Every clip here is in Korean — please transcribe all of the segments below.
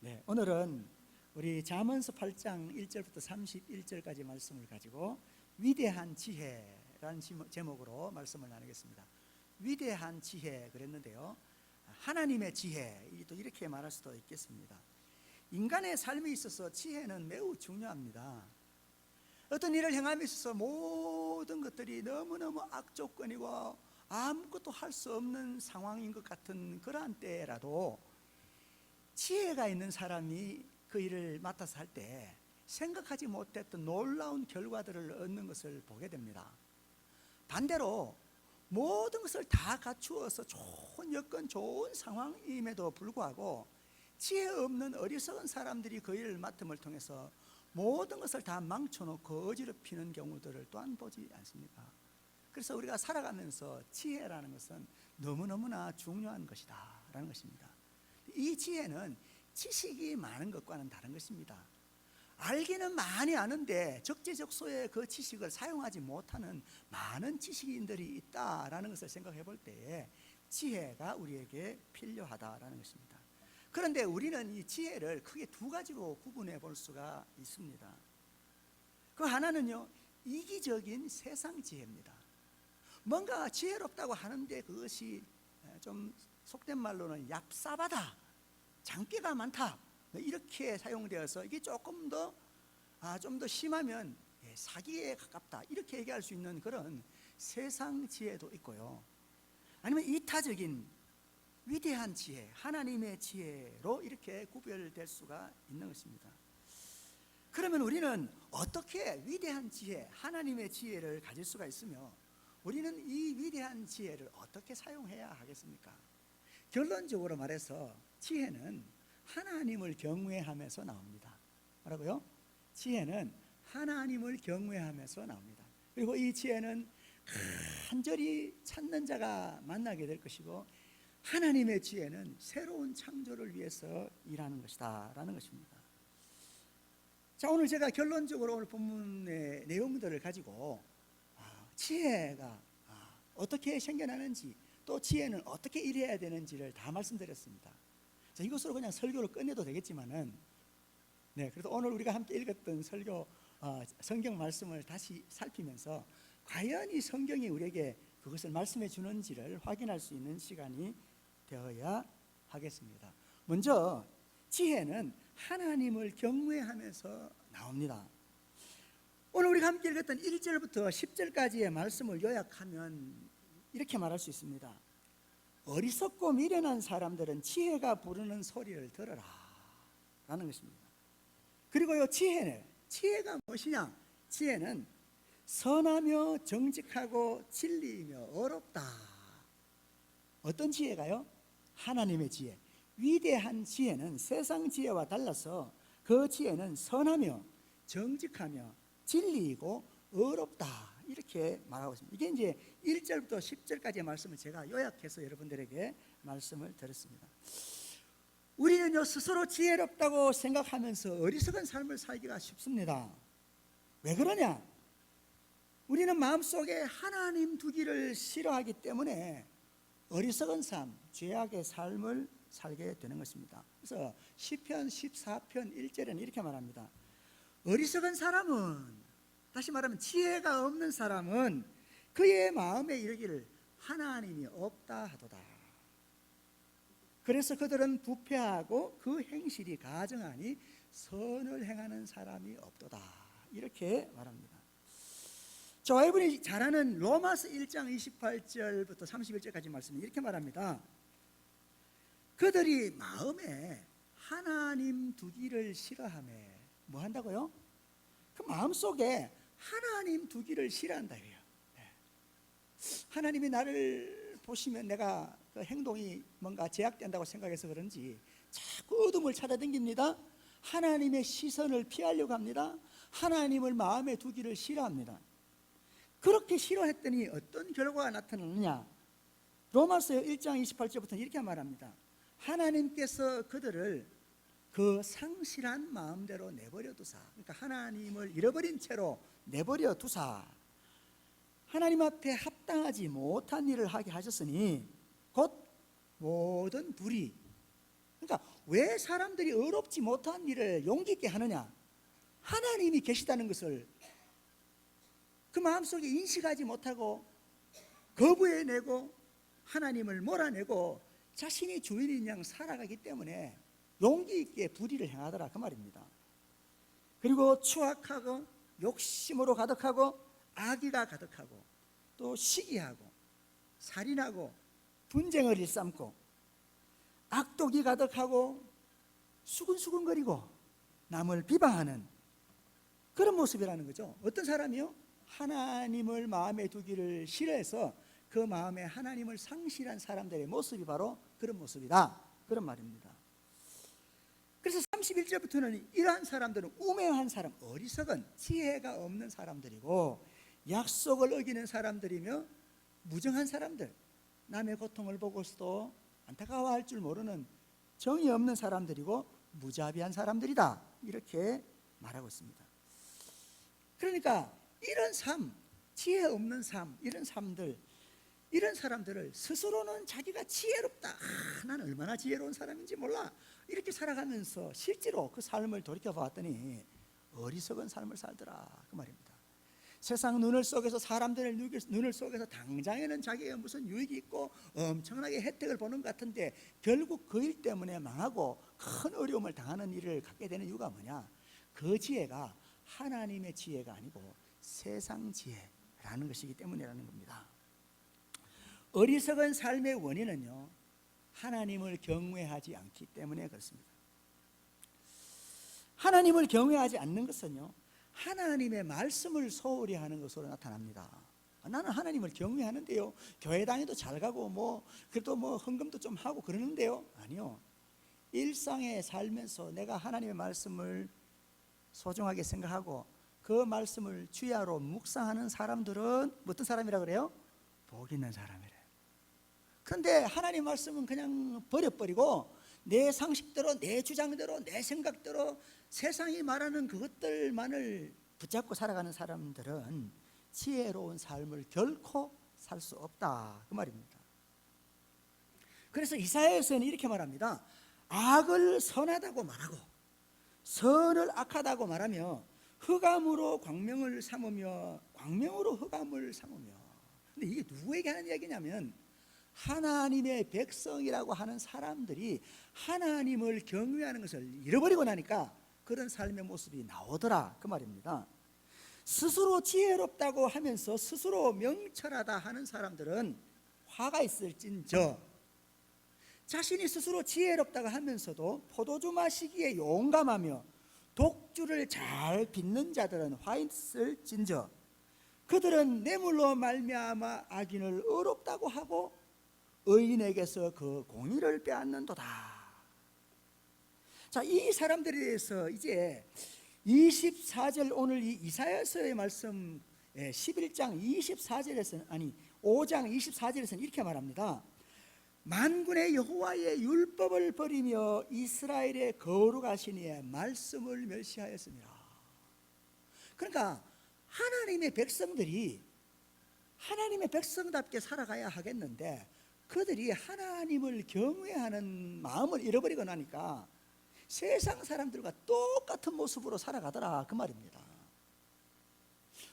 네, 오늘은 우리 잠언서 8장 1절부터 31절까지 말씀을 가지고 위대한 지혜라는 제목으로 말씀을 나누겠습니다. 위대한 지혜 그랬는데요, 하나님의 지혜, 또 이렇게 말할 수도 있겠습니다. 인간의 삶에 있어서 지혜는 매우 중요합니다. 어떤 일을 행함에 있어서 모든 것들이 너무너무 악조건이고 아무것도 할 수 없는 상황인 것 같은 그러한 때라도 지혜가 있는 사람이 그 일을 맡아서 할 때 생각하지 못했던 놀라운 결과들을 얻는 것을 보게 됩니다. 반대로 모든 것을 다 갖추어서 좋은 여건, 좋은 상황임에도 불구하고 지혜 없는 어리석은 사람들이 그 일을 맡음을 통해서 모든 것을 다 망쳐놓고 어지럽히는 경우들을 또한 보지 않습니까? 그래서 우리가 살아가면서 지혜라는 것은 너무너무나 중요한 것이다 라는 것입니다. 이 지혜는 지식이 많은 것과는 다른 것입니다. 알기는 많이 아는데 적재적소에 그 지식을 사용하지 못하는 많은 지식인들이 있다라는 것을 생각해 볼 때에 지혜가 우리에게 필요하다라는 것입니다. 그런데 우리는 이 지혜를 크게 두 가지로 구분해 볼 수가 있습니다. 그 하나는요, 이기적인 세상 지혜입니다. 뭔가 지혜롭다고 하는데 그것이 좀 속된 말로는 얍삽하다, 장기가 많다, 이렇게 사용되어서 이게 조금 더 좀 더 심하면 사기에 가깝다, 이렇게 얘기할 수 있는 그런 세상 지혜도 있고요, 아니면 이타적인 위대한 지혜, 하나님의 지혜로 이렇게 구별될 수가 있는 것입니다. 그러면 우리는 어떻게 위대한 지혜, 하나님의 지혜를 가질 수가 있으며 우리는 이 위대한 지혜를 어떻게 사용해야 하겠습니까? 결론적으로 말해서 지혜는 하나님을 경외하면서 나옵니다. 뭐라고요? 지혜는 하나님을 경외하면서 나옵니다. 그리고 이 지혜는 간절히 찾는 자가 만나게 될 것이고, 하나님의 지혜는 새로운 창조를 위해서 일하는 것이다 라는 것입니다. 자, 오늘 제가 결론적으로 오늘 본문의 내용들을 가지고 지혜가 어떻게 생겨나는지, 또 지혜는 어떻게 일해야 되는지를 다 말씀드렸습니다. 자, 이것으로 그냥 설교를 끝내도 되겠지만은, 그래도 오늘 우리가 함께 읽었던 성경 말씀을 다시 살피면서 과연 이 성경이 우리에게 그것을 말씀해 주는지를 확인할 수 있는 시간이 되어야 하겠습니다. 먼저 지혜는 하나님을 경외하면서 나옵니다. 오늘 우리가 함께 읽었던 1절부터 10절까지의 말씀을 요약하면 이렇게 말할 수 있습니다. 어리석고 미련한 사람들은 지혜가 부르는 소리를 들어라 라는 것입니다. 그리고요, 지혜가 무엇이냐? 지혜는 선하며 정직하고 진리이며 어렵다. 어떤 지혜가요? 하나님의 지혜. 위대한 지혜는 세상 지혜와 달라서 그 지혜는 선하며 정직하며 진리이고 어렵다, 이렇게 말하고 있습니다. 이게 이제 1절부터 10절까지의 말씀을 제가 요약해서 여러분들에게 말씀을 드렸습니다. 우리는요, 스스로 지혜롭다고 생각하면서 어리석은 삶을 살기가 쉽습니다. 왜 그러냐? 우리는 마음속에 하나님 두기를 싫어하기 때문에 어리석은 삶, 죄악의 삶을 살게 되는 것입니다. 그래서 시편 14편 1절에는 이렇게 말합니다. 어리석은 사람은, 다시 말하면 지혜가 없는 사람은 그의 마음에 이르기를 하나님이 없다 하도다. 그래서 그들은 부패하고 그 행실이 가증하니 선을 행하는 사람이 없도다, 이렇게 말합니다. 여러분이 잘 아는 로마서 1장 28절부터 31절까지 말씀은 이렇게 말합니다. 그들이 마음에 하나님 두기를 싫어하며 뭐 한다고요? 그 마음속에 하나님 두기를 싫어한다 해요. 하나님이 나를 보시면 내가 그 행동이 뭔가 제약된다고 생각해서 그런지 자꾸 어둠을 찾아다닙니다. 하나님의 시선을 피하려고 합니다. 하나님을 마음에 두기를 싫어합니다. 그렇게 싫어했더니 어떤 결과가 나타나느냐? 로마서 1장 28절부터 이렇게 말합니다. 하나님께서 그들을 그 상실한 마음대로 내버려 두사, 그러니까 하나님을 잃어버린 채로 내버려 두사 하나님 앞에 합당하지 못한 일을 하게 하셨으니 곧 모든 불의, 그러니까 왜 사람들이 어렵지 못한 일을 용기 있게 하느냐? 하나님이 계시다는 것을 그 마음속에 인식하지 못하고 거부해내고 하나님을 몰아내고 자신이 주인인 양 살아가기 때문에 용기 있게 불의를 행하더라 그 말입니다. 그리고 추악하고 욕심으로 가득하고 악의가 가득하고 또 시기하고 살인하고 분쟁을 일삼고 악독이 가득하고 수근수근거리고 남을 비방하는 그런 모습이라는 거죠. 어떤 사람이요? 하나님을 마음에 두기를 싫어해서 그 마음에 하나님을 상실한 사람들의 모습이 바로 그런 모습이다, 그런 말입니다. 그래서 31절부터는 이러한 사람들은 우매한 사람, 어리석은 지혜가 없는 사람들이고 약속을 어기는 사람들이며 무정한 사람들, 남의 고통을 보고서도 안타까워할 줄 모르는 정이 없는 사람들이고 무자비한 사람들이다, 이렇게 말하고 있습니다. 그러니까 이런 삶, 지혜 없는 삶, 이런 삶들, 이런 사람들을 스스로는 자기가 지혜롭다, 나는 얼마나 지혜로운 사람인지 몰라, 이렇게 살아가면서 실제로 그 삶을 돌이켜봤더니 어리석은 삶을 살더라 그 말입니다. 세상 눈을 속에서, 사람들의 눈을 속에서 당장에는 자기가 무슨 유익이 있고 엄청나게 혜택을 보는 것 같은데 결국 그 일 때문에 망하고 큰 어려움을 당하는 일을 갖게 되는 이유가 뭐냐? 그 지혜가 하나님의 지혜가 아니고 세상 지혜라는 것이기 때문이라는 겁니다. 어리석은 삶의 원인은요, 하나님을 경외하지 않기 때문에 그렇습니다. 하나님을 경외하지 않는 것은요, 하나님의 말씀을 소홀히 하는 것으로 나타납니다. 나는 하나님을 경외하는데요, 교회 다니도 잘 가고 그래도 헌금도 좀 하고 그러는데요. 아니요, 일상에 살면서 내가 하나님의 말씀을 소중하게 생각하고 그 말씀을 주야로 묵상하는 사람들은 어떤 사람이라 그래요? 복 있는 사람이래요. 그런데 하나님 말씀은 그냥 버려버리고 내 상식대로, 내 주장대로, 내 생각대로 세상이 말하는 그것들만을 붙잡고 살아가는 사람들은 지혜로운 삶을 결코 살 수 없다 그 말입니다. 그래서 이사야에서는 이렇게 말합니다. 악을 선하다고 말하고 선을 악하다고 말하며 흑암으로 광명을 삼으며 광명으로 흑암을 삼으며. 근데 이게 누구에게 하는 이야기냐면 하나님의 백성이라고 하는 사람들이 하나님을 경외하는 것을 잃어버리고 나니까 그런 삶의 모습이 나오더라 그 말입니다. 스스로 지혜롭다고 하면서 스스로 명철하다 하는 사람들은 화가 있을진저, 자신이 스스로 지혜롭다고 하면서도 포도주 마시기에 용감하며 독주를 잘 빚는 자들은 화 있을진저, 그들은 뇌물로 말미암아 악인을 의롭다고 하고 의인에게서 그 공의를 빼앗는도다. 자, 이 사람들에 대해서 이제 24절, 오늘 이 이사야서의 말씀 11장 24절에서는, 아니 5장 24절에서는 이렇게 말합니다. 만군의 여호와의 율법을 버리며 이스라엘의 거룩하신 이의 말씀을 멸시하였습니다. 그러니까 하나님의 백성들이 하나님의 백성답게 살아가야 하겠는데 그들이 하나님을 경외하는 마음을 잃어버리고 나니까 세상 사람들과 똑같은 모습으로 살아가더라 그 말입니다.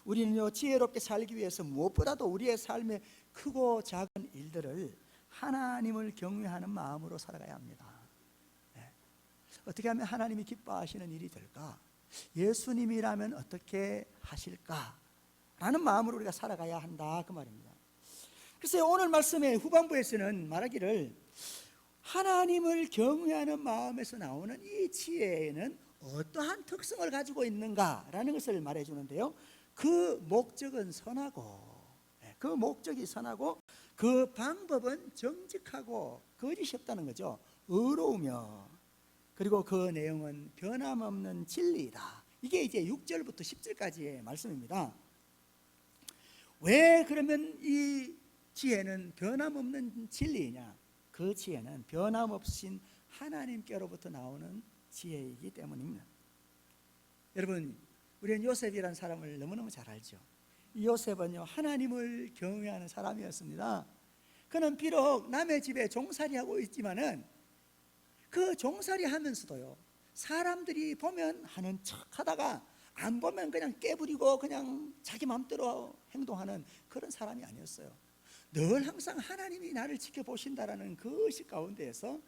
우리는요, 지혜롭게 살기 위해서 무엇보다도 우리의 삶의 크고 작은 일들을 하나님을 경외하는 마음으로 살아가야 합니다. 어떻게 하면 하나님이 기뻐하시는 일이 될까? 예수님이라면 어떻게 하실까? 라는 마음으로 우리가 살아가야 한다 그 말입니다. 그래서 오늘 말씀의 후반부에서는 말하기를 하나님을 경외하는 마음에서 나오는 이 지혜에는 어떠한 특성을 가지고 있는가라는 것을 말해주는데요, 그 목적은 선하고, 그 목적이 선하고 그 방법은 정직하고 거짓이 없다는 거죠. 의로우며, 그리고 그 내용은 변함없는 진리이다. 이게 이제 6절부터 10절까지의 말씀입니다. 왜 그러면 이 지혜는 변함없는 진리이냐? 그 지혜는 변함없인 하나님께로부터 나오는 지혜이기 때문입니다. 여러분, 우리는 요셉이라는 사람을 너무너무 잘 알죠. 이 요셉은요, 하나님을 경외하는 사람이었습니다. 그는 비록 남의 집에 종살이하고 있지만은 그 종살이 하면서도요, 사람들이 보면 하는 척 하다가 안 보면 그냥 깨부리고 그냥 자기 마음대로 행동하는 그런 사람이 아니었어요. 늘 항상 하나님이 나를 지켜보신다라는 그 의식 가운데에서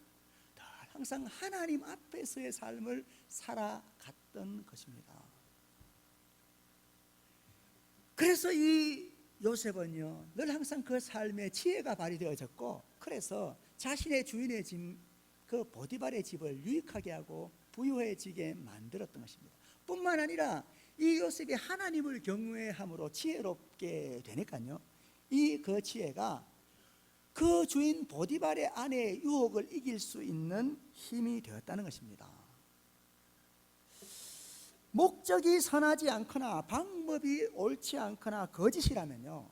늘 항상 하나님 앞에서의 삶을 살아갔던 것입니다. 그래서 이 요셉은요, 늘 항상 그 삶에 지혜가 발휘되어졌고, 그래서 자신의 주인의 집, 그 보디발의 집을 유익하게 하고 부유해지게 만들었던 것입니다. 뿐만 아니라 이 요셉이 하나님을 경외함으로 지혜롭게 되니까요, 이 그 지혜가 그 주인 보디발의 아내의 유혹을 이길 수 있는 힘이 되었다는 것입니다. 목적이 선하지 않거나 방법이 옳지 않거나 거짓이라면요,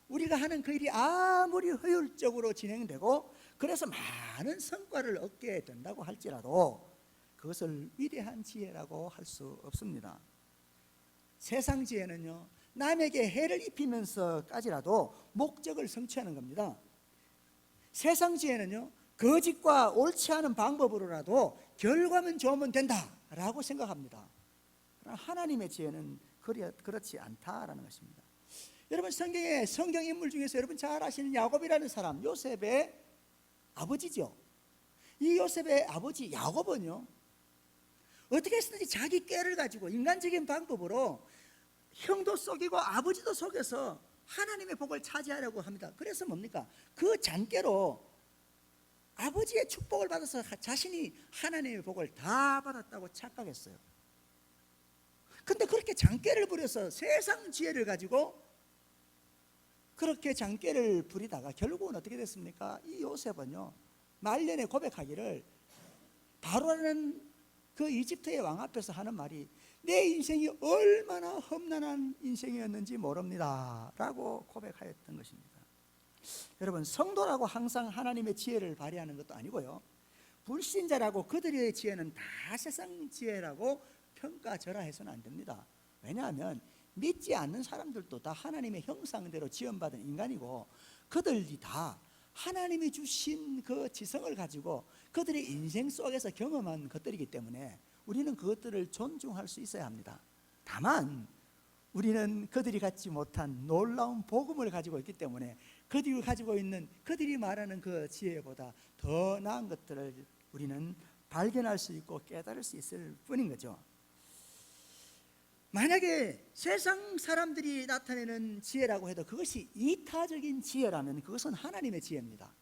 우리가 하는 그 일이 아무리 효율적으로 진행되고 그래서 많은 성과를 얻게 된다고 할지라도 그것을 위대한 지혜라고 할 수 없습니다. 세상 지혜는요, 남에게 해를 입히면서까지라도 목적을 성취하는 겁니다. 세상 지혜는요, 거짓과 옳지 않은 방법으로라도 결과만 좋으면 된다라고 생각합니다. 그러나 하나님의 지혜는 그렇지 않다라는 것입니다. 여러분, 성경의 성경 인물 중에서 여러분 잘 아시는 야곱이라는 사람, 요셉의 아버지죠. 이 요셉의 아버지 야곱은요, 어떻게 했든지 자기 꾀를 가지고 인간적인 방법으로 형도 속이고 아버지도 속여서 하나님의 복을 차지하려고 합니다. 그래서 뭡니까? 그 잔꾀로 아버지의 축복을 받아서 자신이 하나님의 복을 다 받았다고 착각했어요. 근데 그렇게 잔꾀를 부려서 세상 지혜를 가지고 그렇게 잔꾀를 부리다가 결국은 어떻게 됐습니까? 이 요셉은요, 말년에 고백하기를, 바로라는 그 이집트의 왕 앞에서 하는 말이 내 인생이 얼마나 험난한 인생이었는지 모릅니다 라고 고백하였던 것입니다. 여러분, 성도라고 항상 하나님의 지혜를 발휘하는 것도 아니고요, 불신자라고 그들의 지혜는 다 세상 지혜라고 평가절하해서는 안 됩니다. 왜냐하면 믿지 않는 사람들도 다 하나님의 형상대로 지음받은 인간이고, 그들이 다 하나님이 주신 그 지성을 가지고 그들의 인생 속에서 경험한 것들이기 때문에 우리는 그것들을 존중할 수 있어야 합니다. 다만 우리는 그들이 갖지 못한 놀라운 복음을 가지고 있기 때문에 그들이 가지고 있는, 그들이 말하는 그 지혜보다 더 나은 것들을 우리는 발견할 수 있고 깨달을 수 있을 뿐인 거죠. 만약에 세상 사람들이 나타내는 지혜라고 해도 그것이 이타적인 지혜라면 그것은 하나님의 지혜입니다.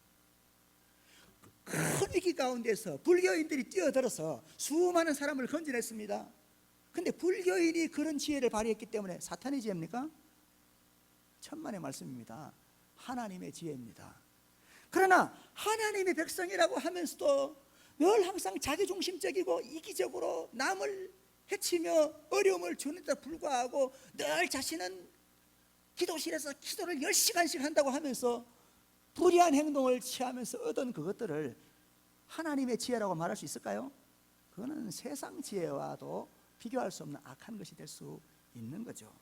큰 위기 가운데서 불교인들이 뛰어들어서 수많은 사람을 건져냈습니다. 근데 불교인이 그런 지혜를 발휘했기 때문에 사탄의 지혜입니까? 천만의 말씀입니다. 하나님의 지혜입니다. 그러나 하나님의 백성이라고 하면서도 늘 항상 자기중심적이고 이기적으로 남을 해치며 어려움을 주는데도 불구하고 늘 자신은 기도실에서 기도를 10시간씩 한다고 하면서 불의한 행동을 취하면서 얻은 그것들을 하나님의 지혜라고 말할 수 있을까요? 그거는 세상 지혜와도 비교할 수 없는 악한 것이 될 수 있는 거죠.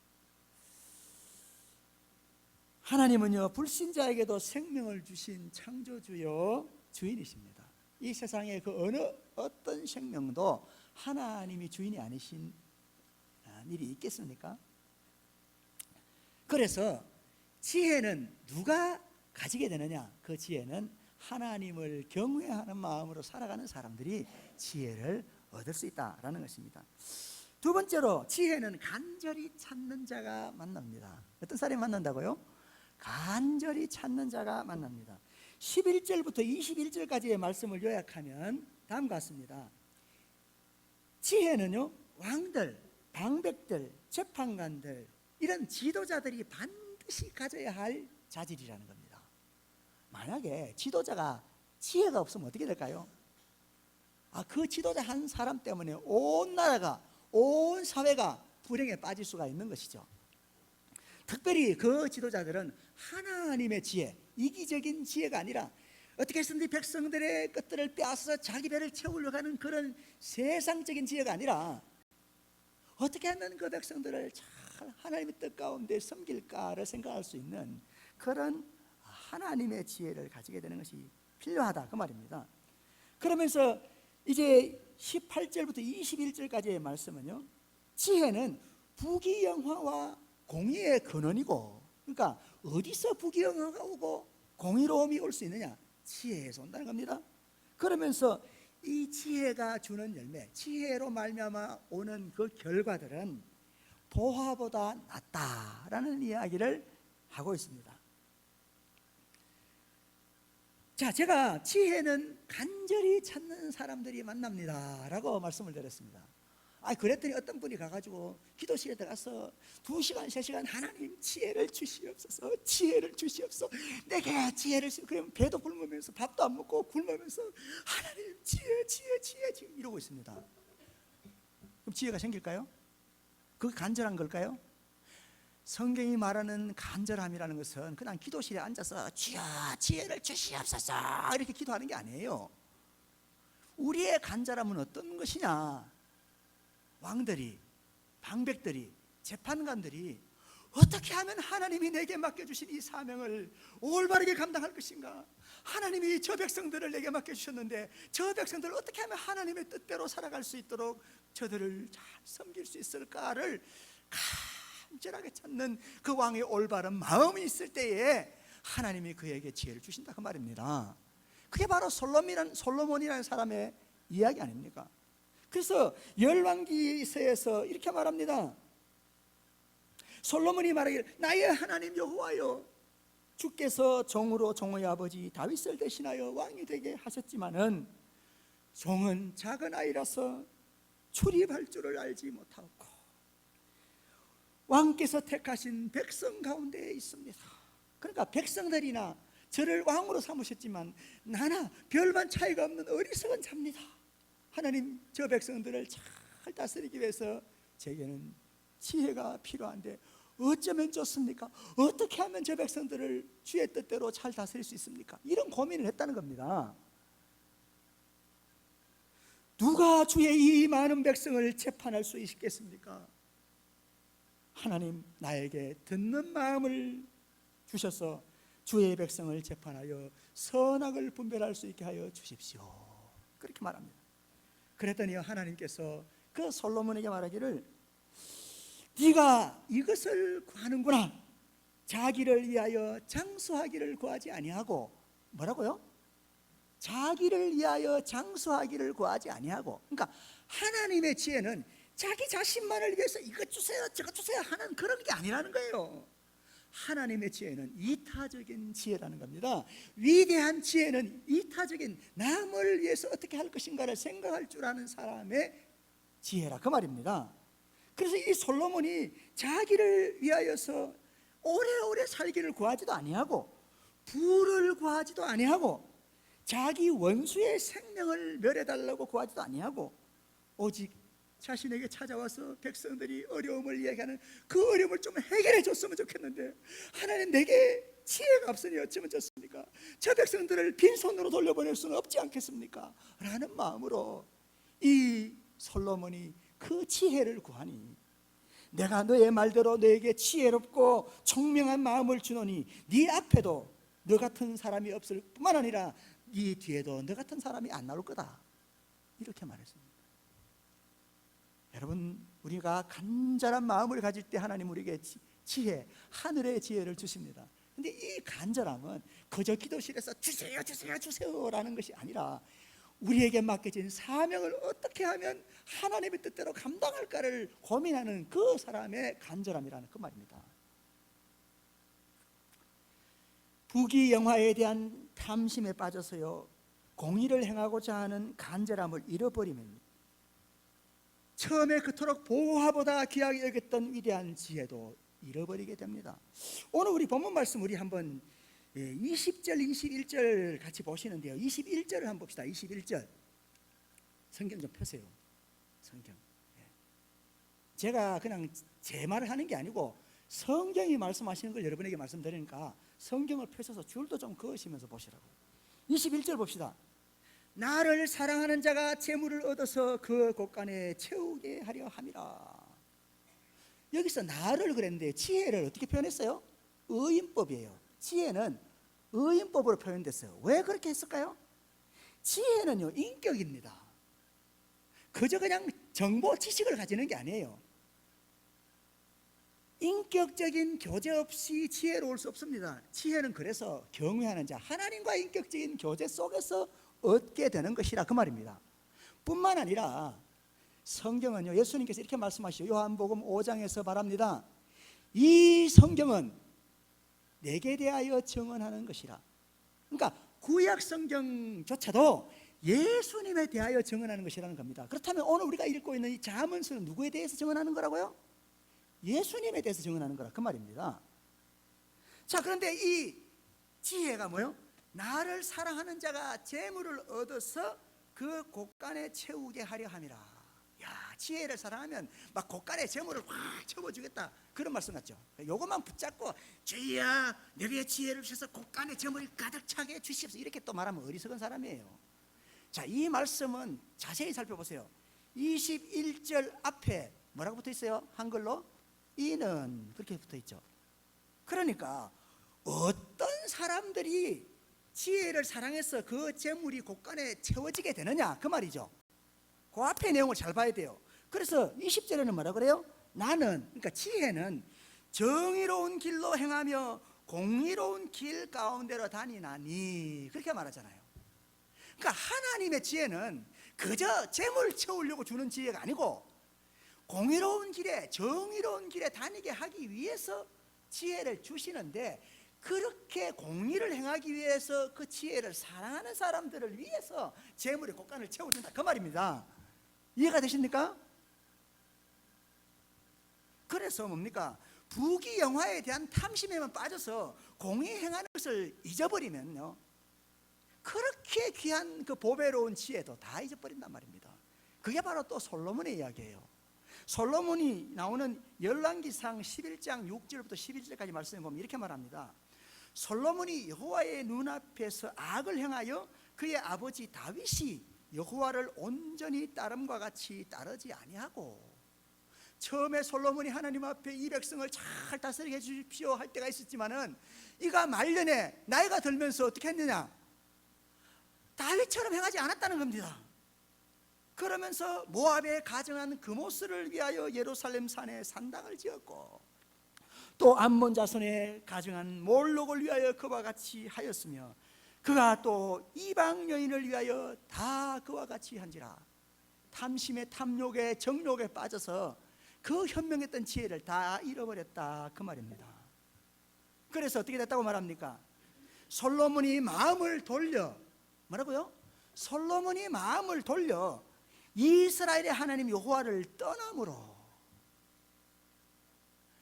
하나님은요, 불신자에게도 생명을 주신 창조주요 주인이십니다. 이 세상에 그 어느 어떤 생명도 하나님이 주인이 아니신 일이 있겠습니까? 그래서 지혜는 누가 가지게 되느냐? 그 지혜는 하나님을 경외하는 마음으로 살아가는 사람들이 지혜를 얻을 수 있다라는 것입니다. 두 번째로, 지혜는 간절히 찾는 자가 만납니다. 어떤 사람이 만난다고요? 간절히 찾는 자가 만납니다. 11절부터 21절까지의 말씀을 요약하면 다음과 같습니다. 지혜는요, 왕들, 방백들, 재판관들, 이런 지도자들이 반드시 가져야 할 자질이라는 겁니다. 만약에 지도자가 지혜가 없으면 어떻게 될까요? 그 지도자 한 사람 때문에 온 나라가, 온 사회가 불행에 빠질 수가 있는 것이죠. 특별히 그 지도자들은 하나님의 지혜, 이기적인 지혜가 아니라 어떻게 해서든지 백성들의 것들을 빼앗아서 자기 배를 채우려고 하는 그런 세상적인 지혜가 아니라 어떻게 하면 그 백성들을 잘 하나님의 뜻 가운데 섬길까를 생각할 수 있는 그런 하나님의 지혜를 가지게 되는 것이 필요하다, 그 말입니다. 그러면서 이제 18절부터 21절까지의 말씀은요, 지혜는 부귀영화와 공의의 근원이고, 그러니까 어디서 부귀영화가 오고 공의로움이 올 수 있느냐? 지혜에서 온다는 겁니다. 그러면서 이 지혜가 주는 열매, 지혜로 말미암아 오는 그 결과들은 보화보다 낫다라는 이야기를 하고 있습니다. 자, 제가 지혜는 간절히 찾는 사람들이 만납니다 라고 말씀을 드렸습니다. 그랬더니 어떤 분이 가가지고 기도실에 들어가서 2시간, 3시간 하나님 지혜를 주시옵소서, 지혜를 주시옵소서, 내게 지혜를 주시옵소서. 그러면 배도 굶으면서 밥도 안 먹고 굶으면서 하나님 지혜, 지혜, 지혜, 지혜 이러고 있습니다. 그럼 지혜가 생길까요? 그게 간절한 걸까요? 성경이 말하는 간절함이라는 것은 그냥 기도실에 앉아서 주여 지혜를 주시옵소서 이렇게 기도하는 게 아니에요. 우리의 간절함은 어떤 것이냐? 왕들이, 방백들이, 재판관들이 어떻게 하면 하나님이 내게 맡겨주신 이 사명을 올바르게 감당할 것인가? 하나님이 저 백성들을 내게 맡겨주셨는데 저 백성들을 어떻게 하면 하나님의 뜻대로 살아갈 수 있도록 저들을 잘 섬길 수 있을까를 간절하게 찾는 그 왕의 올바른 마음이 있을 때에 하나님이 그에게 지혜를 주신다 그 말입니다. 그게 바로 솔로몬이라는 사람의 이야기 아닙니까? 그래서 열왕기서에서 이렇게 말합니다. 솔로몬이 말하기를 나의 하나님 여호와여, 주께서 종으로 종의 아버지 다윗을 대신하여 왕이 되게 하셨지만은 종은 작은 아이라서 출입할 줄을 알지 못하고 왕께서 택하신 백성 가운데에 있습니다. 그러니까 백성들이나 저를 왕으로 삼으셨지만 나나 별반 차이가 없는 어리석은 자입니다. 하나님 저 백성들을 잘 다스리기 위해서 제게는 지혜가 필요한데 어쩌면 좋습니까? 어떻게 하면 저 백성들을 주의 뜻대로 잘 다스릴 수 있습니까? 이런 고민을 했다는 겁니다. 누가 주의 이 많은 백성을 재판할 수 있겠습니까? 하나님 나에게 듣는 마음을 주셔서 주의 백성을 재판하여 선악을 분별할 수 있게 하여 주십시오. 그렇게 말합니다. 그랬더니 하나님께서 그 솔로몬에게 말하기를 네가 이것을 구하는구나. 자기를 위하여 장수하기를 구하지 아니하고, 뭐라고요? 자기를 위하여 장수하기를 구하지 아니하고. 그러니까 하나님의 지혜는 자기 자신만을 위해서 이것 주세요 저것 주세요 하는 그런 게 아니라는 거예요. 하나님의 지혜는 이타적인 지혜라는 겁니다. 위대한 지혜는 이타적인, 남을 위해서 어떻게 할 것인가를 생각할 줄 아는 사람의 지혜라 그 말입니다. 그래서 이 솔로몬이 자기를 위하여서 오래오래 살기를 구하지도 아니하고 부를 구하지도 아니하고 자기 원수의 생명을 멸해달라고 구하지도 아니하고 오직 자신에게 찾아와서 백성들이 어려움을 이야기하는 그 어려움을 좀 해결해 줬으면 좋겠는데 하나님 내게 지혜가 없으니 어쩌면 좋습니까? 저 백성들을 빈손으로 돌려보낼 수는 없지 않겠습니까? 라는 마음으로 이 솔로몬이 그 지혜를 구하니 내가 너의 말대로 너에게 지혜롭고 총명한 마음을 주노니 네 앞에도 너 같은 사람이 없을 뿐만 아니라 네 뒤에도 너 같은 사람이 안 나올 거다 이렇게 말했습니다. 여러분 우리가 간절한 마음을 가질 때 하나님 우리에게 지혜, 하늘의 지혜를 주십니다. 근데 이 간절함은 그저 기도실에서 주세요 주세요 주세요라는 것이 아니라 우리에게 맡겨진 사명을 어떻게 하면 하나님의 뜻대로 감당할까를 고민하는 그 사람의 간절함이라는 그 말입니다. 부귀영화에 대한 탐심에 빠져서요 공의를 행하고자 하는 간절함을 잃어버리면 처음에 그토록 보화보다 귀하게 여겼던 위대한 지혜도 잃어버리게 됩니다. 오늘 우리 본문 말씀 우리 한번 20절 21절 같이 보시는데요 21절을 한번 봅시다. 21절 성경 좀 펴세요. 성경 제가 그냥 제 말을 하는 게 아니고 성경이 말씀하시는 걸 여러분에게 말씀드리니까 성경을 펴셔서 줄도 좀 그으시면서 보시라고. 21절 봅시다. 나를 사랑하는 자가 재물을 얻어서 그 곳간에 채우게 하려 함이라. 여기서 나를 그랬는데 지혜를 어떻게 표현했어요? 의인법이에요. 지혜는 의인법으로 표현됐어요. 왜 그렇게 했을까요? 지혜는요 인격입니다. 그저 그냥 정보 지식을 가지는 게 아니에요. 인격적인 교제 없이 지혜로울 수 없습니다. 지혜는 그래서 경외하는 자, 하나님과 인격적인 교제 속에서 얻게 되는 것이라 그 말입니다. 뿐만 아니라 성경은요, 예수님께서 이렇게 말씀하시죠. 요한복음 5장에서 말합니다. 이 성경은 내게 대하여 증언하는 것이라. 그러니까 구약 성경조차도 예수님에 대하여 증언하는 것이라는 겁니다. 그렇다면 오늘 우리가 읽고 있는 이 잠언서는 누구에 대해서 증언하는 거라고요? 예수님에 대해서 증언하는 거라 그 말입니다. 자, 그런데 이 지혜가 뭐요? 나를 사랑하는 자가 재물을 얻어서 그 곳간에 채우게 하려 함이라. 야, 지혜를 사랑하면 막 곳간에 재물을 확 채워주겠다, 그런 말씀 같죠. 요것만 붙잡고 주여 내게 지혜를 주셔서 곳간에 재물이 가득 차게 주십시오, 이렇게 또 말하면 어리석은 사람이에요. 자, 이 말씀은 자세히 살펴보세요. 21절 앞에 뭐라고 붙어 있어요? 한글로 이는 그렇게 붙어 있죠. 그러니까 어떤 사람들이 지혜를 사랑해서 그 재물이 곳간에 채워지게 되느냐 그 말이죠. 그 앞에 내용을 잘 봐야 돼요. 그래서 20절에는 뭐라 그래요? 나는, 그러니까 지혜는 정의로운 길로 행하며 공의로운 길 가운데로 다니나니, 그렇게 말하잖아요. 그러니까 하나님의 지혜는 그저 재물을 채우려고 주는 지혜가 아니고 공의로운 길에, 정의로운 길에 다니게 하기 위해서 지혜를 주시는데, 그렇게 공의를 행하기 위해서 그 지혜를 사랑하는 사람들을 위해서 재물의 곳간을 채워준다 그 말입니다. 이해가 되십니까? 그래서 뭡니까? 부귀영화에 대한 탐심에만 빠져서 공의 행하는 것을 잊어버리면요, 그렇게 귀한 그 보배로운 지혜도 다 잊어버린단 말입니다. 그게 바로 또 솔로몬의 이야기예요. 솔로몬이 나오는 열왕기상 11장 6절부터 11절까지 말씀해 보면 이렇게 말합니다. 솔로몬이 여호와의 눈앞에서 악을 행하여 그의 아버지 다윗이 여호와를 온전히 따름과 같이 따르지 아니하고, 처음에 솔로몬이 하나님 앞에 이 백성을 잘 다스리게 해주십시오 할 때가 있었지만은, 이가 말년에 나이가 들면서 어떻게 했느냐, 다윗처럼 행하지 않았다는 겁니다. 그러면서 모압에 가정한 그모스를 위하여 예루살렘 산에 산당을 지었고, 또 암몬 자손에 가정한 몰록을 위하여 그와 같이 하였으며, 그가 또 이방 여인을 위하여 다 그와 같이 한지라. 탐심에 탐욕에 정욕에 빠져서 그 현명했던 지혜를 다 잃어버렸다 그 말입니다. 그래서 어떻게 됐다고 말합니까? 솔로몬이 마음을 돌려, 뭐라고요? 솔로몬이 마음을 돌려 이스라엘의 하나님 여호와를 떠남으로.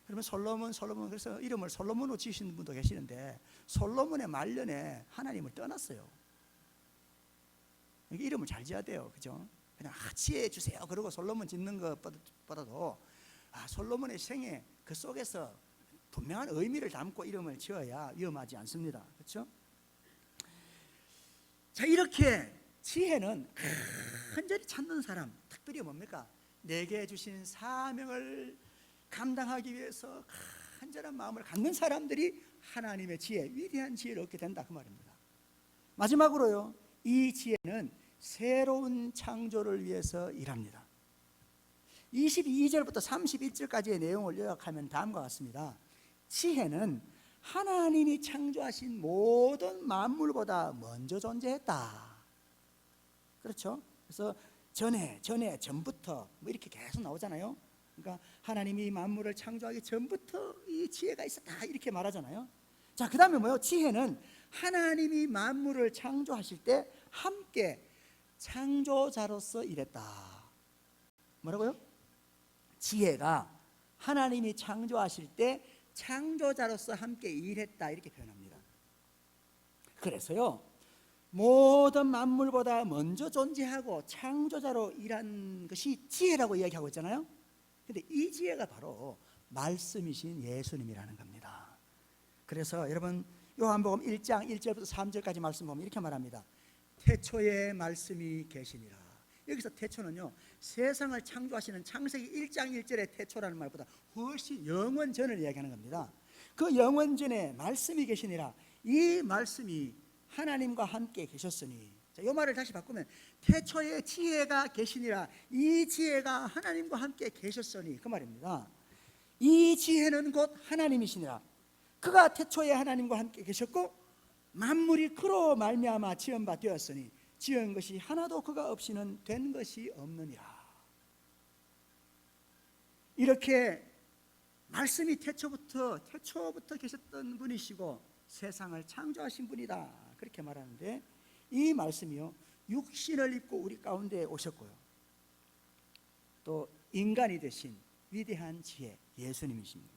그러면 솔로몬, 그래서 이름을 솔로몬으로 지으신 분도 계시는데, 솔로몬의 말년에 하나님을 떠났어요. 이름을 잘 지어야 돼요, 그죠? 그냥 지혜 주세요 그러고 솔로몬 짓는 것보다도 솔로몬의 생애 그 속에서 분명한 의미를 담고 이름을 지어야 위험하지 않습니다, 그렇죠? 자, 이렇게 지혜는 간절히 찾는 사람, 특별히 뭡니까? 내게 주신 사명을 감당하기 위해서 간절한 마음을 갖는 사람들이 하나님의 지혜, 위대한 지혜를 얻게 된다 그 말입니다. 마지막으로요, 이 지혜는 새로운 창조를 위해서 일합니다. 22절부터 31절까지의 내용을 요약하면 다음과 같습니다. 지혜는 하나님이 창조하신 모든 만물보다 먼저 존재했다. 그렇죠? 그래서 전부터 뭐 이렇게 계속 나오잖아요. 그러니까 하나님이 만물을 창조하기 전부터 이 지혜가 있었다 이렇게 말하잖아요. 자, 그 다음에 뭐요? 지혜는 하나님이 만물을 창조하실 때 함께 창조자로서 일했다. 뭐라고요? 지혜가 하나님이 창조하실 때 창조자로서 함께 일했다 이렇게 표현합니다. 그래서요, 모든 만물보다 먼저 존재하고 창조자로 일한 것이 지혜라고 이야기하고 있잖아요. 근데 이 지혜가 바로 말씀이신 예수님이라는 겁니다. 그래서 여러분 요한복음 1장 1절부터 3절까지 말씀 보면 이렇게 말합니다. 태초에 말씀이 계시니라. 여기서 태초는요, 세상을 창조하시는 창세기 1장 1절의 태초라는 말보다 훨씬 영원 전을 이야기하는 겁니다. 그 영원 전에 말씀이 계시니라. 이 말씀이 하나님과 함께 계셨으니 자, 이 말을 다시 바꾸면 태초에 지혜가 계시니라. 이 지혜가 하나님과 함께 계셨으니 그 말입니다. 이 지혜는 곧 하나님이시니라. 그가 태초에 하나님과 함께 계셨고 만물이 그로 말미암아 지은 바 되었으니 지은 것이 하나도 그가 없이는 된 것이 없느니라. 이렇게 말씀이 태초부터 계셨던 분이시고 세상을 창조하신 분이다, 그렇게 말하는데, 이 말씀이요 육신을 입고 우리 가운데 오셨고요, 또 인간이 되신 위대한 지혜 예수님이십니다.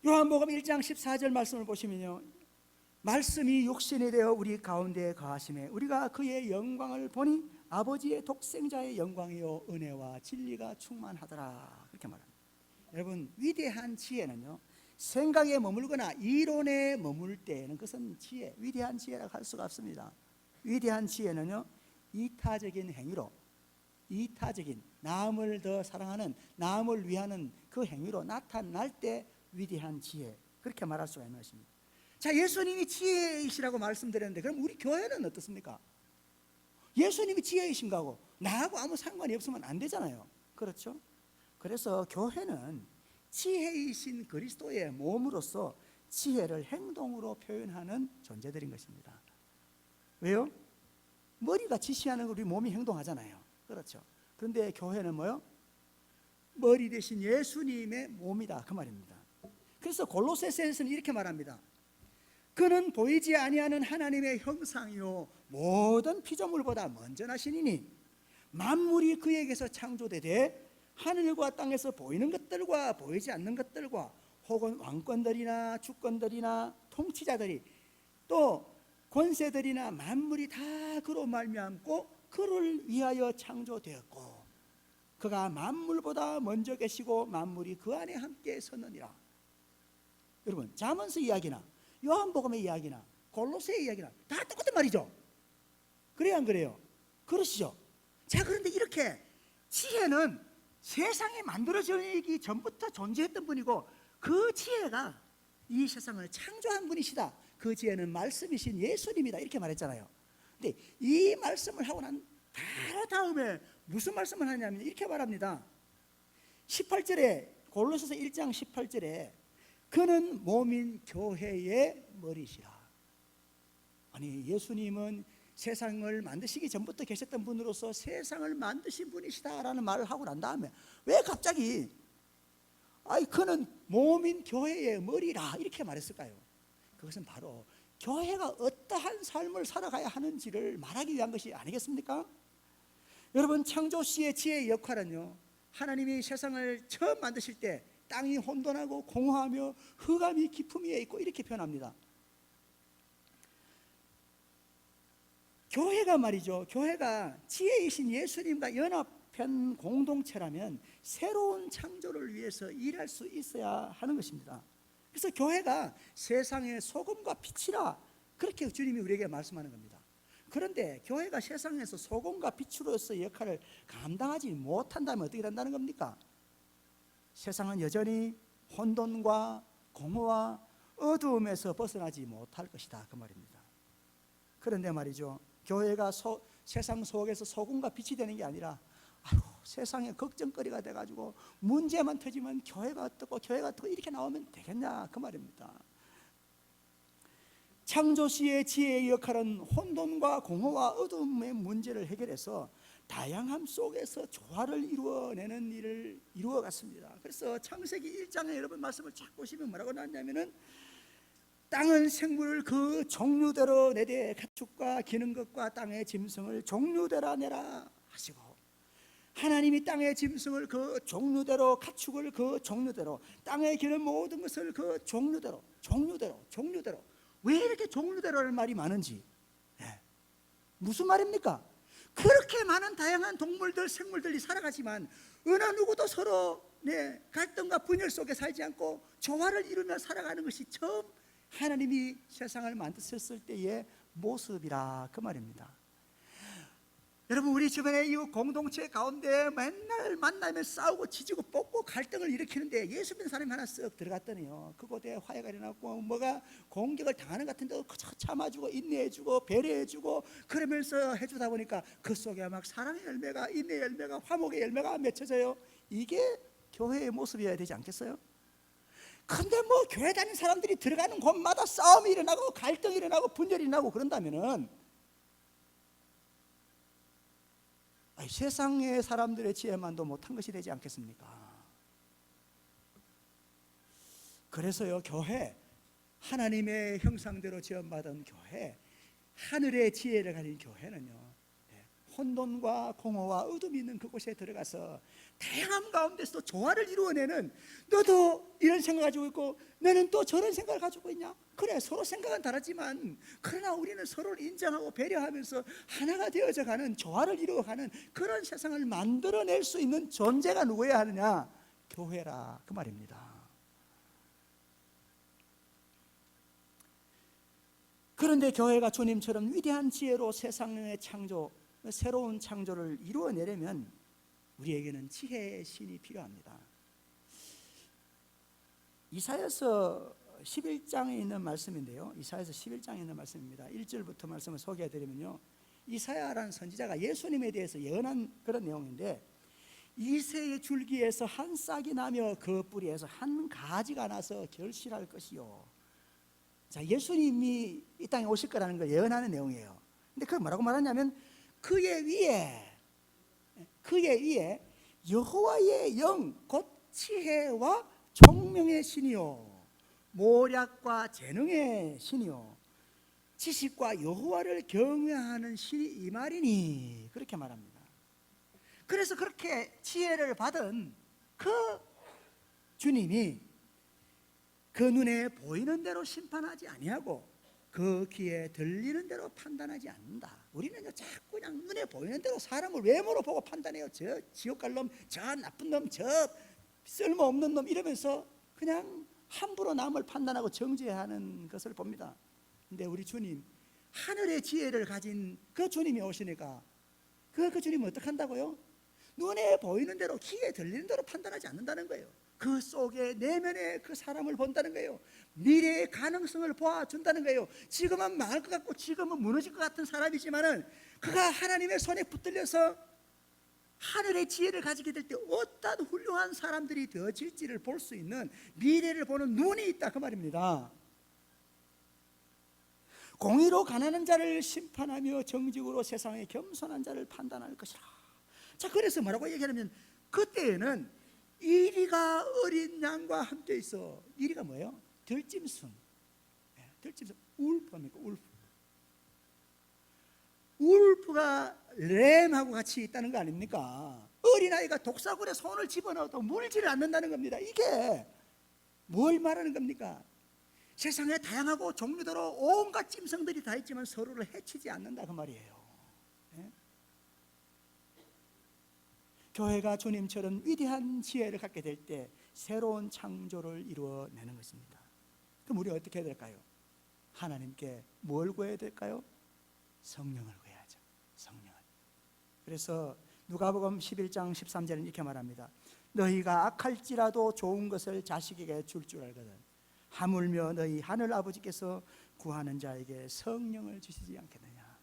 요한복음 1장 14절 말씀을 보시면요, 말씀이 육신이 되어 우리 가운데 거하심에 우리가 그의 영광을 보니 아버지의 독생자의 영광이요 은혜와 진리가 충만하더라, 그렇게 말합니다. 여러분, 위대한 지혜는요 생각에 머물거나 이론에 머물 때에는 그것은 지혜, 위대한 지혜라고 할 수가 없습니다. 위대한 지혜는요 이타적인 행위로, 이타적인 남을 더 사랑하는, 남을 위하는 그 행위로 나타날 때 위대한 지혜, 그렇게 말할 수가 있는 것입니다. 자, 예수님이 지혜이시라고 말씀드렸는데 그럼 우리 교회는 어떻습니까? 예수님이 지혜이신가 하고 나하고 아무 상관이 없으면 안 되잖아요. 그렇죠? 그래서 교회는 지혜이신 그리스도의 몸으로서 지혜를 행동으로 표현하는 존재들인 것입니다. 왜요? 머리가 지시하는 걸 우리 몸이 행동하잖아요. 그렇죠? 그런데 교회는 뭐요? 머리 대신 예수님의 몸이다, 그 말입니다. 그래서 골로새서에서는 이렇게 말합니다. 그는 보이지 아니하는 하나님의 형상이요 모든 피조물보다 먼저 나시니니 만물이 그에게서 창조되되 하늘과 땅에서 보이는 것들과 보이지 않는 것들과 혹은 왕권들이나 주권들이나 통치자들이 또 권세들이나 만물이 다 그로 말미암고 그를 위하여 창조되었고 그가 만물보다 먼저 계시고 만물이 그 안에 함께 섰느니라. 여러분, 잠언서 이야기나 요한복음의 이야기나 골로새의 이야기나 다 똑같은 말이죠. 그래요, 안 그래요? 그러시죠? 자, 그런데 이렇게 지혜는 세상이 만들어지기 전부터 존재했던 분이고 그 지혜가 이 세상을 창조한 분이시다. 그 지혜는 말씀이신 예수님이다, 이렇게 말했잖아요. 근데 이 말씀을 하고 난 바로 다음에 무슨 말씀을 하냐면 이렇게 말합니다. 18절에, 골로새서 1장 18절에 그는 몸인 교회의 머리시라. 아니, 예수님은 세상을 만드시기 전부터 계셨던 분으로서 세상을 만드신 분이시다라는 말을 하고 난 다음에 왜 갑자기 그는 몸인 교회의 머리라 이렇게 말했을까요? 그것은 바로 교회가 어떠한 삶을 살아가야 하는지를 말하기 위한 것이 아니겠습니까? 여러분, 창조시의 지혜의 역할은요, 하나님이 세상을 처음 만드실 때 땅이 혼돈하고 공허하며 흑암이 깊음 위에 있고 이렇게 표현합니다. 교회가 말이죠, 교회가 지혜이신 예수님과 연합한 공동체라면 새로운 창조를 위해서 일할 수 있어야 하는 것입니다. 그래서 교회가 세상의 소금과 빛이라, 그렇게 주님이 우리에게 말씀하는 겁니다. 그런데 교회가 세상에서 소금과 빛으로서 역할을 감당하지 못한다면 어떻게 된다는 겁니까? 세상은 여전히 혼돈과 공허와 어두움에서 벗어나지 못할 것이다, 그 말입니다. 그런데 말이죠, 교회가 세상 속에서 소금과 빛이 되는 게 아니라 세상에 걱정거리가 돼가지고 문제만 터지면 교회가 어떻고 교회가 어떻고 이렇게 나오면 되겠냐, 그 말입니다. 창조시의 지혜의 역할은 혼돈과 공허와 어둠의 문제를 해결해서 다양함 속에서 조화를 이루어내는 일을 이루어갔습니다. 그래서 창세기 1장에 여러분 말씀을 쫙 보시면 뭐라고 나왔냐면은 땅은 생물을 그 종류대로 내되 가축과 기는 것과 땅의 짐승을 종류대로 내라 하시고, 하나님이 땅의 짐승을 그 종류대로, 가축을 그 종류대로, 땅에 기는 모든 것을 그 종류대로. 왜 이렇게 종류대로라는 말이 많은지, 무슨 말입니까? 그렇게 많은 다양한 동물들, 생물들이 살아가지만 어느 누구도 서로 갈등과 분열 속에 살지 않고 조화를 이루며 살아가는 것이 처음 하나님이 세상을 만드셨을 때의 모습이라, 그 말입니다. 여러분, 우리 주변의 이웃 공동체 가운데 맨날 만나면 싸우고 지지고 뻗고 갈등을 일으키는데 예수 믿는 사람이 하나 쓱 들어갔더니요, 그곳에 화해가 일어났고 뭐가 공격을 당하는 것 같은데도 참아주고 인내해주고 배려해주고 그러면서 해주다 보니까 그 속에 막 사랑의 열매가, 인내의 열매가, 화목의 열매가 맺혀져요. 이게 교회의 모습이어야 되지 않겠어요? 근데 뭐 교회 다니는 사람들이 들어가는 곳마다 싸움이 일어나고 갈등이 일어나고 분열이 일어나고 그런다면은 세상의 사람들의 지혜만도 못한 것이 되지 않겠습니까? 그래서요, 교회, 하나님의 형상대로 지음받은 교회, 하늘의 지혜를 가진 교회는요, 혼돈과 공허와 어둠이 있는 그곳에 들어가서 다양함 가운데서도 조화를 이루어내는, 너도 이런 생각을 가지고 있고 너는 또 저런 생각을 가지고 있냐? 그래, 서로 생각은 다르지만 그러나 우리는 서로를 인정하고 배려하면서 하나가 되어져 가는, 조화를 이루어가는 그런 세상을 만들어낼 수 있는 존재가 누구여야 하느냐? 교회라, 그 말입니다. 그런데 교회가 주님처럼 위대한 지혜로 세상의 창조, 새로운 창조를 이루어내려면 우리에게는 지혜의 신이 필요합니다. 이사야서 11장에 있는 말씀인데요, 이사야서 11장에 있는 말씀입니다. 1절부터 말씀을 소개해드리면요, 이사야라는 선지자가 예수님에 대해서 예언한 그런 내용인데, 이새의 줄기에서 한 싹이 나며 그 뿌리에서 한 가지가 나서 결실할 것이요. 자, 예수님이 이 땅에 오실 거라는 걸 예언하는 내용이에요. 근데 그걸 뭐라고 말하냐면 그의 위에 여호와의 영 곧 지혜와 총명의 신이요 모략과 재능의 신이요 지식과 여호와를 경외하는 신이 이 말이니, 그렇게 말합니다. 그래서 그렇게 지혜를 받은 그 주님이 그 눈에 보이는 대로 심판하지 아니하고 그 귀에 들리는 대로 판단하지 않는다. 우리는요, 자꾸 그냥 눈에 보이는 대로 사람을 외모로 보고 판단해요. 저 지옥 갈 놈, 저 나쁜 놈, 저 쓸모없는 놈, 이러면서 그냥 함부로 남을 판단하고 정죄하는 것을 봅니다. 근데 우리 주님, 하늘의 지혜를 가진 그 주님이 오시니까 그 주님은 어떻게 한다고요? 눈에 보이는 대로, 귀에 들리는 대로 판단하지 않는다는 거예요. 그 속에 내면의 그 사람을 본다는 거예요. 미래의 가능성을 보아준다는 거예요. 지금은 망할 것 같고 지금은 무너질 것 같은 사람이지만은 그가 하나님의 손에 붙들려서 하늘의 지혜를 가지게 될 때 어떤 훌륭한 사람들이 되어질지를 볼 수 있는, 미래를 보는 눈이 있다, 그 말입니다. 공의로 가난한 자를 심판하며 정직으로 세상의 겸손한 자를 판단할 것이라. 자, 그래서 뭐라고 얘기하냐면 그때에는 이리가 어린 양과 함께 있어. 이리가 뭐예요? 들짐승. 들짐승, 울프입니까? 울프가 램하고 같이 있다는 거 아닙니까? 어린아이가 독사굴에 손을 집어넣어도 물지를 않는다는 겁니다. 이게 뭘 말하는 겁니까? 세상에 다양하고 종류대로 온갖 짐승들이 다 있지만 서로를 해치지 않는다, 그 말이에요. 교회가 주님처럼 위대한 지혜를 갖게 될 때 새로운 창조를 이루어내는 것입니다. 그럼 우리 어떻게 해야 될까요? 하나님께 뭘 구해야 될까요? 성령을 구해야죠. 성령을. 그래서 누가복음 11장 13절은 이렇게 말합니다. 너희가 악할지라도 좋은 것을 자식에게 줄 알거든 하물며 너희 하늘 아버지께서 구하는 자에게 성령을 주시지 않겠느냐.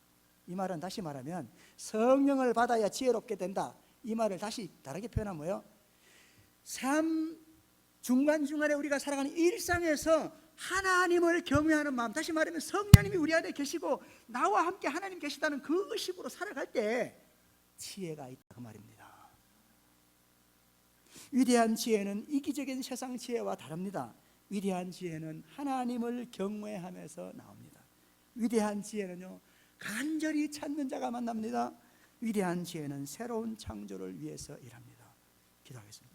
이 말은 다시 말하면 성령을 받아야 지혜롭게 된다. 이 말을 다시 다르게 표현하면 뭐예요? 삶 중간중간에 우리가 살아가는 일상에서 하나님을 경외하는 마음, 다시 말하면 성령님이 우리 안에 계시고 나와 함께 하나님 계시다는 그 의식으로 살아갈 때 지혜가 있다, 그 말입니다. 위대한 지혜는 이기적인 세상 지혜와 다릅니다. 위대한 지혜는 하나님을 경외하면서 나옵니다. 위대한 지혜는요, 간절히 찾는 자가 만납니다. 위대한 지혜는 새로운 창조를 위해서 일합니다. 기도하겠습니다.